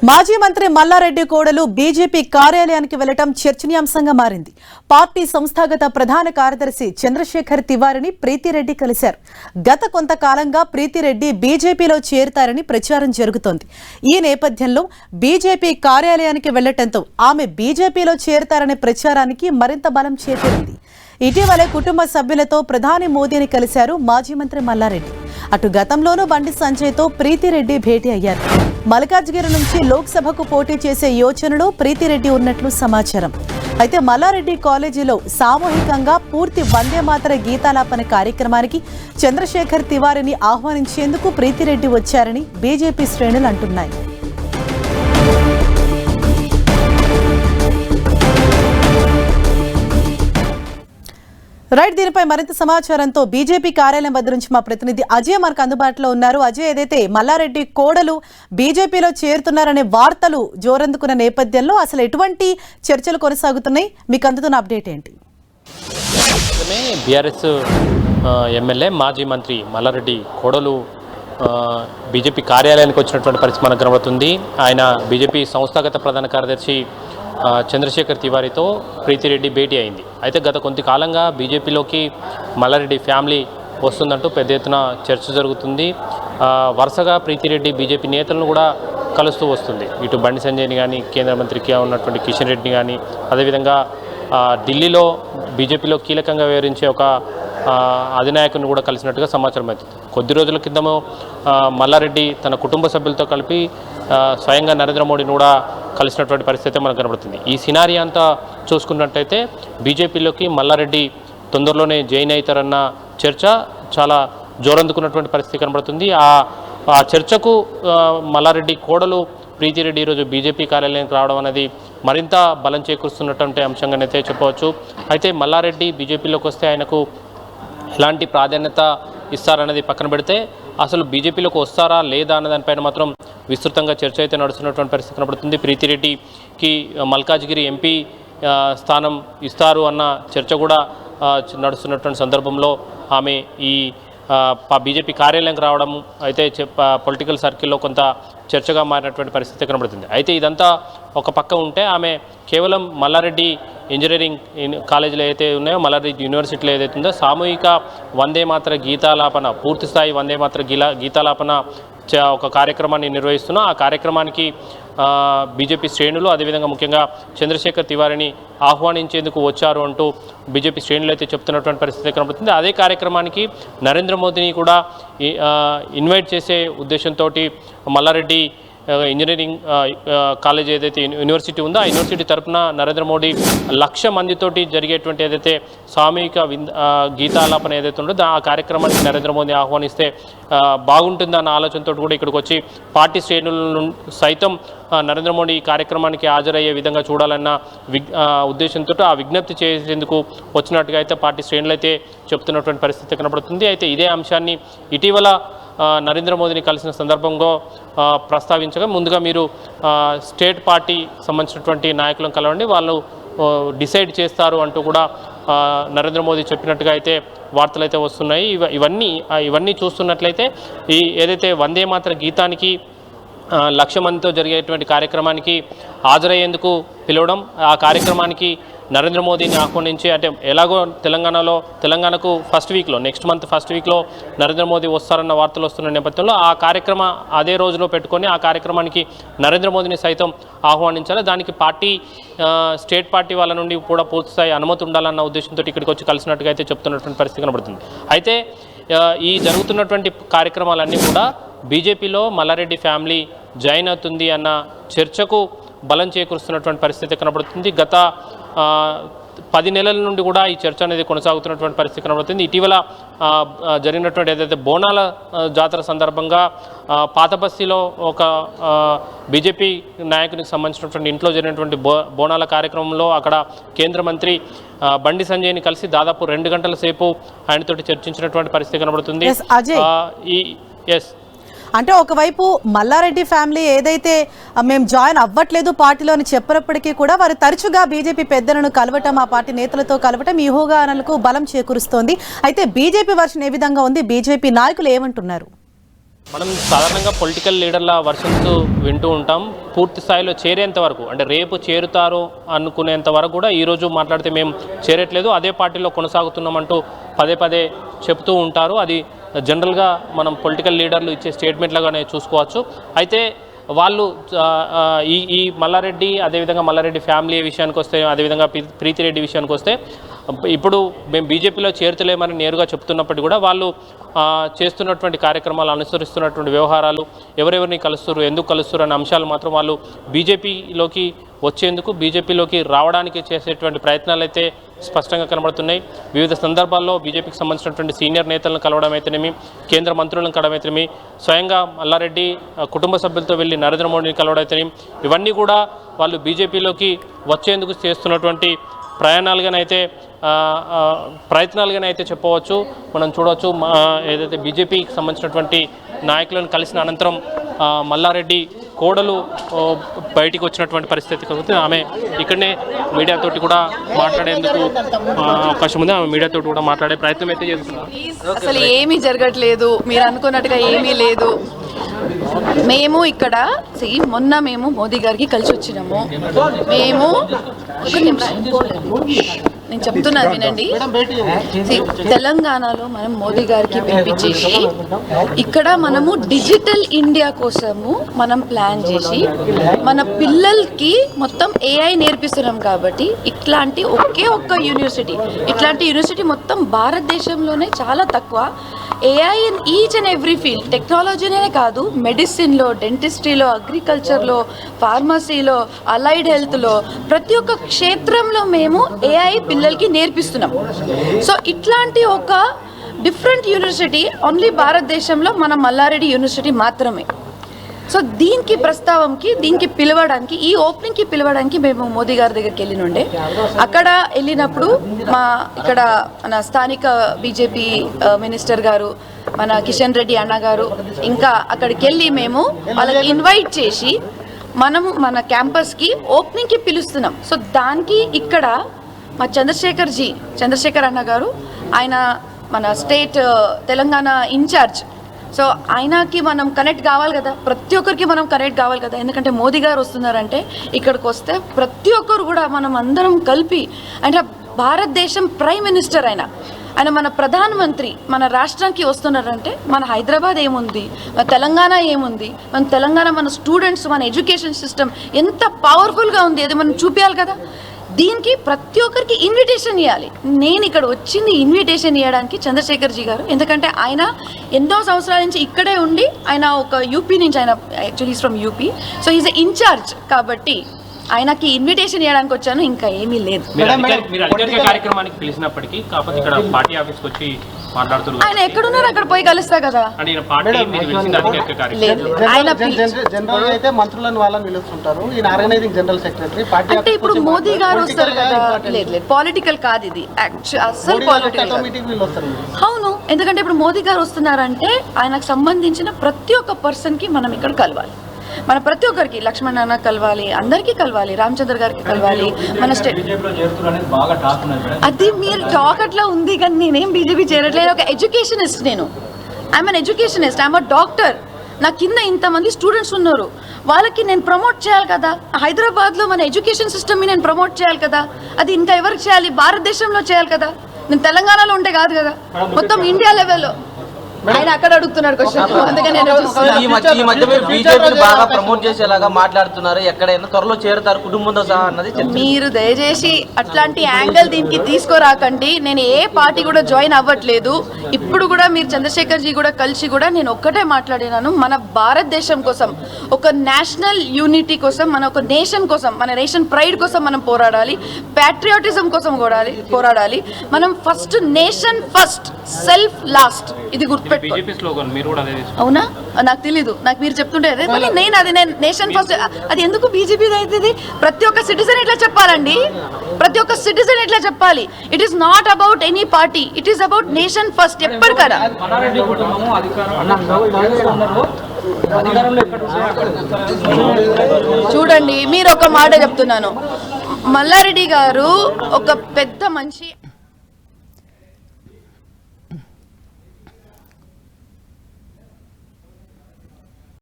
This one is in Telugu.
మాజీ మంత్రి మల్లారెడ్డి కోడలు బీజేపీ కార్యాలయానికి వెళ్లడం చర్చనీయాంశంగా మారింది. పార్టీ సంస్థాగత ప్రధాన కార్యదర్శి చంద్రశేఖర్ తివారీని ప్రీతిరెడ్డి కలిశారు. గత కొంతకాలంగా ప్రీతిరెడ్డి బీజేపీలో చేరుతారని ప్రచారం జరుగుతోంది. ఈ నేపథ్యంలో బీజేపీ కార్యాలయానికి వెళ్లడంతో ఆమె బీజేపీలో చేరుతారనే ప్రచారానికి మరింత బలం చేకూరింది. ఇటీవలే కుటుంబ సభ్యులతో ప్రధాని మోదీని కలిశారు మాజీ మంత్రి మల్లారెడ్డి. అటు గతంలోనూ బండి సంజయ్తో ప్రీతిరెడ్డి భేటీ అయ్యారు. మల్కాజ్గిరి నుంచి లోక్సభకు పోటీ చేసే యోచనలో ప్రీతిరెడ్డి ఉన్నట్లు సమాచారం. అయితే మల్లారెడ్డి కాలేజీలో సామూహికంగా పూర్తి వందే మాతర గీతాలాపన కార్యక్రమానికి చంద్రశేఖర్ తివారీని ఆహ్వానించేందుకు ప్రీతిరెడ్డి వచ్చారని బీజేపీ శ్రేణులు అంటున్నాయి. రైట్, దీనిపై మరింత సమాచారంతో బీజేపీ కార్యాలయం వద్ద నుంచి మా ప్రతినిధి అజయ్ మనకు అందుబాటులో ఉన్నారు. అజయ్, ఏదైతే మల్లారెడ్డి కోడలు బీజేపీలో చేరుతున్నారనే వార్తలు జోరందుకున్న నేపథ్యంలో అసలు ఎటువంటి చర్చలు కొనసాగుతున్నాయి, మీకు అందుతున్న అప్డేట్ ఏంటి? బీఆర్ఎస్ ఎమ్మెల్యే మాజీ మంత్రి మల్లారెడ్డి కోడలు బీజేపీ కార్యాలయానికి వచ్చినటువంటి పరిస్థితి మనకు కనబడుతుంది. ఆయన బీజేపీ సంస్థాగత ప్రధాన కార్యదర్శి చంద్రశేఖర్ తివారీతో ప్రీతిరెడ్డి భేటీ అయింది. అయితే గత కొంతకాలంగా బీజేపీలోకి మల్లారెడ్డి ఫ్యామిలీ వస్తుందంటూ పెద్ద ఎత్తున చర్చ జరుగుతుంది. వరుసగా ప్రీతిరెడ్డి బీజేపీ నేతలను కూడా కలుస్తూ వస్తుంది. ఇటు బండి సంజయ్ని కానీ, కేంద్ర మంత్రిగా ఉన్నటువంటి కిషన్ రెడ్డిని కానీ, అదేవిధంగా ఢిల్లీలో బీజేపీలో కీలకంగా వ్యవహరించే ఒక అధినాయకుని కూడా కలిసినట్టుగా సమాచారం అవుతుంది. కొద్ది రోజుల కిందము మల్లారెడ్డి తన కుటుంబ సభ్యులతో కలిపి స్వయంగా నరేంద్ర మోడీని కూడా కలిసినటువంటి పరిస్థితి మనకు కనబడుతుంది. ఈ సినారియా అంతా చూసుకున్నట్టయితే బీజేపీలోకి మల్లారెడ్డి తొందరలోనే జాయిన్ అవుతారన్న చర్చ చాలా జోరందుకున్నటువంటి పరిస్థితి కనబడుతుంది. ఆ చర్చకు మల్లారెడ్డి కోడలు ప్రీతిరెడ్డి ఈరోజు బీజేపీ కార్యాలయానికి రావడం అనేది మరింత బలం చేకూరుస్తున్నటువంటి అంశంగానైతే చెప్పవచ్చు. అయితే మల్లారెడ్డి బీజేపీలోకి వస్తే ఆయనకు ఎలాంటి ప్రాధాన్యత ఇస్తారన్నది పక్కన పెడితే అసలు బీజేపీలోకి వస్తారా లేదా అన్న దానిపైన మాత్రం విస్తృతంగా చర్చ అయితే నడుస్తున్నటువంటి పరిస్థితి కనబడుతుంది. ప్రీతిరెడ్డికి మల్కాజ్గిరి ఎంపీ స్థానం ఇస్తారు అన్న చర్చ కూడా నడుస్తున్నటువంటి సందర్భంలో ఆమె ఈ బీజేపీ కార్యాలయంకి రావడం అయితే పొలిటికల్ సర్కిల్లో కొంత చర్చగా మారినటువంటి పరిస్థితి కనబడుతుంది. అయితే ఇదంతా ఒక పక్క ఉంటే ఆమె కేవలం మల్లారెడ్డి ఇంజనీరింగ్ కాలేజీలో ఏదైతే ఉన్నాయో, మల్లారెడ్డి యూనివర్సిటీలో ఏదైతే ఉందో సామూహిక వందే మాతర గీతాలాపన, పూర్తిస్థాయి వందే మాతర గీతాలాపన ఒక కార్యక్రమాన్ని నిర్వహిస్తున్నా. ఆ కార్యక్రమానికి బీజేపీ శ్రేణులు అదేవిధంగా ముఖ్యంగా చంద్రశేఖర్ తివారీని ఆహ్వానించేందుకు వచ్చారు అంటూ బీజేపీ శ్రేణులు అయితే చెప్తున్నటువంటి పరిస్థితి కనబడుతుంది. అదే కార్యక్రమానికి నరేంద్ర మోదీని కూడా ఇన్వైట్ చేసే ఉద్దేశంతో మల్లారెడ్డి ఇంజనీరింగ్ కాలేజ్ ఏదైతే యూనివర్సిటీ ఉందో ఆ యూనివర్సిటీ తరఫున నరేంద్ర మోడీ 1,00,000 మందితోటి జరిగేటువంటి ఏదైతే సామూహిక గీతాలాపన ఏదైతే ఉందో ఆ కార్యక్రమానికి నరేంద్ర మోదీ ఆహ్వానిస్తే బాగుంటుందన్న ఆలోచనతో కూడా ఇక్కడికి వచ్చి పార్టీ శ్రేణులను సైతం నరేంద్ర మోడీ ఈ కార్యక్రమానికి హాజరయ్యే విధంగా చూడాలన్న ఉద్దేశంతో ఆ విజ్ఞప్తి చేసేందుకు వచ్చినట్టుగా అయితే పార్టీ శ్రేణులు అయితే చెప్తున్నటువంటి పరిస్థితి కనబడుతుంది. అయితే ఇదే అంశాన్ని ఇటీవల నరేంద్ర మోదీని కలిసిన సందర్భంలో ప్రస్తావించగా ముందుగా మీరు స్టేట్ పార్టీ సంబంధించినటువంటి నాయకులను కలవండి, వాళ్ళు డిసైడ్ చేస్తారు అంటూ కూడా నరేంద్ర మోదీ చెప్పినట్టుగా అయితే వార్తలు అయితే వస్తున్నాయి. ఇవన్నీ చూస్తున్నట్లయితే ఈ ఏదైతే వందే మాతర గీతానికి 1,00,000 మందితో జరిగేటువంటి కార్యక్రమానికి హాజరయ్యేందుకు పిలవడం, ఆ కార్యక్రమానికి నరేంద్ర మోదీని ఆహ్వానించి అంటే ఎలాగో తెలంగాణకు నెక్స్ట్ మంత్ ఫస్ట్ వీక్లో నరేంద్ర మోదీ వస్తారన్న వార్తలు వస్తున్న నేపథ్యంలో ఆ కార్యక్రమం అదే రోజులో పెట్టుకొని ఆ కార్యక్రమానికి నరేంద్ర మోదీని సైతం ఆహ్వానించాలి. దానికి స్టేట్ పార్టీ వాళ్ళ నుండి కూడా పూర్తిస్థాయి అనుమతి ఉండాలన్న ఉద్దేశంతో ఇక్కడికి వచ్చి కలిసినట్టుగా అయితే చెప్తున్నటువంటి పరిస్థితి కనబడుతుంది. అయితే ఈ జరుగుతున్నటువంటి కార్యక్రమాలన్నీ కూడా బీజేపీలో మల్లారెడ్డి ఫ్యామిలీ జాయిన్ అవుతుంది అన్న చర్చకు బలం చేకూరుస్తున్నటువంటి పరిస్థితి కనబడుతుంది. గత 10 నెలల నుండి కూడా ఈ చర్చ అనేది కొనసాగుతున్నటువంటి పరిస్థితి కనబడుతుంది. ఇటీవల జరిగినటువంటి ఏదైతే బోనాల జాతర సందర్భంగా పాతబస్తీలో ఒక బీజేపీ నాయకునికి సంబంధించినటువంటి ఇంట్లో జరిగినటువంటి బోనాల కార్యక్రమంలో అక్కడ కేంద్ర మంత్రి బండి సంజయ్ని కలిసి దాదాపు 2 గంటల సేపు ఆయనతోటి చర్చించినటువంటి పరిస్థితి కనబడుతుంది. అంటే ఒకవైపు మల్లారెడ్డి ఫ్యామిలీ ఏదైతే మేము జాయిన్ అవ్వట్లేదు పార్టీలో అని చెప్పినప్పటికీ కూడా వారు తరచుగా బీజేపీ పెద్దలను కలవటం, ఆ పార్టీ నేతలతో కలవటం ఈ ఊహాగానాలకు బలం చేకూరుస్తోంది. అయితే బీజేపీ వర్షన్ ఏ విధంగా ఉంది, బీజేపీ నాయకులు ఏమంటున్నారు? మనం సాధారణంగా పొలిటికల్ లీడర్ల వర్షన్స్ వింటూ ఉంటాం. పూర్తి స్థాయిలో చేరేంత వరకు, అంటే రేపు చేరుతారు అనుకునేంత వరకు కూడా ఈరోజు మాట్లాడితే మేము చేరట్లేదు, అదే పార్టీలో కొనసాగుతున్నామంటూ పదే పదే చెప్తూ ఉంటారు. అది జనరల్గా మనం పొలిటికల్ లీడర్లు ఇచ్చే స్టేట్మెంట్లుగానే చూసుకోవచ్చు. అయితే వాళ్ళు ఈ మల్లారెడ్డి, అదేవిధంగా మల్లారెడ్డి ఫ్యామిలీ విషయానికి వస్తే, అదేవిధంగా ప్రీతిరెడ్డి విషయానికి వస్తే, ఇప్పుడు మేము బీజేపీలో చేర్చలేమని నేరుగా చెప్తున్నప్పటికీ కూడా వాళ్ళు చేస్తున్నటువంటి కార్యక్రమాలు, అనుసరిస్తున్నటువంటి వ్యవహారాలు, ఎవరెవరిని కలుస్తారు, ఎందుకు కలుస్తారు అనే అంశాలు మాత్రం వాళ్ళు బీజేపీలోకి వచ్చేందుకు, బీజేపీలోకి రావడానికి చేసేటువంటి ప్రయత్నాలు అయితే స్పష్టంగా కనబడుతున్నాయి. వివిధ సందర్భాల్లో బీజేపీకి సంబంధించినటువంటి సీనియర్ నేతలను కలవడం అయితేనేమి, కేంద్ర మంత్రులను కలవడం అయితేనేమి, స్వయంగా మల్లారెడ్డి కుటుంబ సభ్యులతో వెళ్ళి నరేంద్ర మోడీని కలవడం అయితేనేమి, ఇవన్నీ కూడా వాళ్ళు బీజేపీలోకి వచ్చేందుకు చేస్తున్నటువంటి ప్రయత్నాలుగానైతే చెప్పవచ్చు. మనం చూడవచ్చు, ఏదైతే బీజేపీకి సంబంధించినటువంటి నాయకులను కలిసిన అనంతరం మల్లారెడ్డి కోడలు బయటికి వచ్చినటువంటి పరిస్థితి కలుగుతుంది. ఆమె ఇక్కడనే మీడియాతోటి కూడా మాట్లాడేందుకు అవకాశం ఉంది. ఆమె మీడియాతోటి కూడా మాట్లాడే ప్రయత్నం అయితే చేస్తున్నారు. అసలు ఏమీ జరగట్లేదు, మీరు అనుకున్నట్టుగా ఏమీ లేదు. మేము ఇక్కడ మొన్న మేము మోదీ గారికి కలిసి వచ్చినాము. మేము ఒక నిమిషం నేను చెప్తున్నాను వినండి. తెలంగాణలో మనం మోదీ గారికి పిలిపించేసి ఇక్కడ మనము డిజిటల్ ఇండియా కోసము మనం ప్లాన్ చేసి మన పిల్లలకి మొత్తం ఏఐ నేర్పిస్తున్నాం. కాబట్టి ఇట్లాంటి ఒకే ఒక్క యూనివర్సిటీ, ఇట్లాంటి యూనివర్సిటీ మొత్తం భారతదేశంలోనే చాలా తక్కువ. AI in each and every field, టెక్నాలజీనే కాదు, మెడిసిన్లో, డెంటిస్ట్రీలో, అగ్రికల్చర్లో, ఫార్మసీలో, అలైడ్ హెల్త్లో, ప్రతి ఒక్క క్షేత్రంలో మేము ఏఐ పిల్లలకి నేర్పిస్తున్నాం. సో ఇట్లాంటి ఒక డిఫరెంట్ యూనివర్సిటీ ఓన్లీ భారతదేశంలో మన మల్లారెడ్డి యూనివర్సిటీ మాత్రమే. సో దీనికి ప్రస్తావంకి, దీనికి పిలవడానికి, ఈ ఓపెనింగ్కి పిలవడానికి మేము మోదీ గారి దగ్గరికి వెళ్ళినుండే. అక్కడ వెళ్ళినప్పుడు ఇక్కడ మన స్థానిక బీజేపీ మినిస్టర్ గారు, మన కిషన్ రెడ్డి అన్న గారు, ఇంకా అక్కడికి వెళ్ళి మేము వాళ్ళకి ఇన్వైట్ చేసి మనము మన క్యాంపస్కి ఓపెనింగ్కి పిలుస్తున్నాం. సో దానికి ఇక్కడ మా చంద్రశేఖర్ అన్న గారు, ఆయన మన స్టేట్ తెలంగాణ ఇన్ఛార్జ్. సో ఆయనకి మనం కనెక్ట్ కావాలి కదా, ప్రతి ఒక్కరికి మనం కనెక్ట్ కావాలి కదా. ఎందుకంటే మోదీ గారు వస్తున్నారంటే ఇక్కడికి వస్తే ప్రతి ఒక్కరు కూడా మనం అందరం కలిపి, అంటే భారతదేశం ప్రైమ్ మినిస్టర్ ఆయన మన ప్రధానమంత్రి మన రాష్ట్రానికి వస్తున్నారంటే మన హైదరాబాద్ ఏముంది, మన తెలంగాణ ఏముంది, మన స్టూడెంట్స్, మన ఎడ్యుకేషన్ సిస్టమ్ ఎంత పవర్ఫుల్గా ఉంది, అది మనం చూపించాలి కదా. దీనికి ప్రతి ఒక్కరికి ఇన్విటేషన్ ఇవ్వాలి. నేను ఇక్కడ వచ్చింది ఇన్విటేషన్ ఇవ్వడానికి చంద్రశేఖర్జీ గారు. ఎందుకంటే ఆయన ఎన్నో సంవత్సరాల నుంచి ఇక్కడే ఉండి, ఆయన ఒక యూపీ నుంచి, ఆయన actually is from UP. So is a incharge, కాబట్టి ఆయనకి ఇన్విటేషన్ ఇవ్వడానికి వచ్చాను, ఇంకా ఏమీ లేదు. కార్యక్రమానికి పిలిచినప్పటికీ కాకపోతే ఇక్కడ పార్టీ ఆఫీస్కి వచ్చి మాట్లాడుతున్నారు. ఆయన ఎక్కడున్నారు అక్కడ పోయి కలుస్తా కదా. అంటే ఇప్పుడు మోదీ గారు వస్తారు కదా. లేదు, పాలిటికల్ కాదు ఇది, అసలు పాలిటికల్. అవును, ఎందుకంటే ఇప్పుడు మోదీ గారు వస్తున్నారంటే ఆయనకు సంబంధించిన ప్రతి ఒక్క పర్సన్ కి మనం ఇక్కడ కలవాలి. మన ప్రతి ఒక్కరికి, లక్ష్మణ్ అన్న కలవాలి, అందరికీ కలవాలి, రామచంద్ర గారికి కలవాలి. మన స్టేట్ అది మీరు టాక్ అట్లా ఉంది, కానీ నేనేం బీజేపీ చేరట్లేదు. ఒక educationist, I'm an educationist, I'm a doctor. నా కింద ఇంతమంది స్టూడెంట్స్ ఉన్నారు, వాళ్ళకి నేను ప్రమోట్ చేయాలి కదా. హైదరాబాద్లో మన ఎడ్యుకేషన్ సిస్టమ్ని నేను ప్రమోట్ చేయాలి కదా. అది ఇంకా ఎవరికి చేయాలి? భారతదేశంలో చేయాలి కదా. నేను తెలంగాణలో ఉంటే కాదు కదా, మొత్తం ఇండియా లెవెల్లో. ఆయన అక్కడ అడుగుతున్నారు క్వశ్చన్, అందుకని ఈ మధ్య బీజేపీని బాగా ప్రమోట్ చేసేలాగా మాట్లాడుతున్నారు. ఎక్కడైనా త్వరలో చేరుతారు కుటుంబంతో సహా అన్నది. మీరు దయచేసి అట్లాంటి యాంగిల్ దీనికి తీసుకురాకండి. నేను ఏ పార్టీ కూడా జాయిన్ అవ్వట్లేదు. ఇప్పుడు కూడా మీరు చంద్రశేఖర్ జీ కూడా కలిసి కూడా నేను ఒక్కటే మాట్లాడినాను, మన భారతదేశం కోసం, ఒక నేషనల్ యూనిటీ కోసం, మన ఒక నేషన్ కోసం, మన నేషన్ ప్రైడ్ కోసం మనం పోరాడాలి, ప్యాట్రియాటిజం కోసం పోరాడాలి. మనం first nation first, self last, ఇది గుర్తుపెట్టుకోండి. అవునా? నాకు తెలీదు, నాకు మీరు చెప్తుంటే అదే మళ్ళీ నేను నేషన్ ఫస్ట్. అది ఎందుకు బీజేపీ అవుతుంది? ప్రతి ఒక్క సిటిజన్ ఎట్లా చెప్పాలండి, ప్రతి ఒక్క సిటిజన్ ఎట్లా చెప్పాలి? It is not about any party, it is about nation first. ఎప్పటికైనా చూడండి, మీరు ఒక మాట చెప్తున్నాను, మల్లారెడ్డి గారు ఒక పెద్ద మనిషి.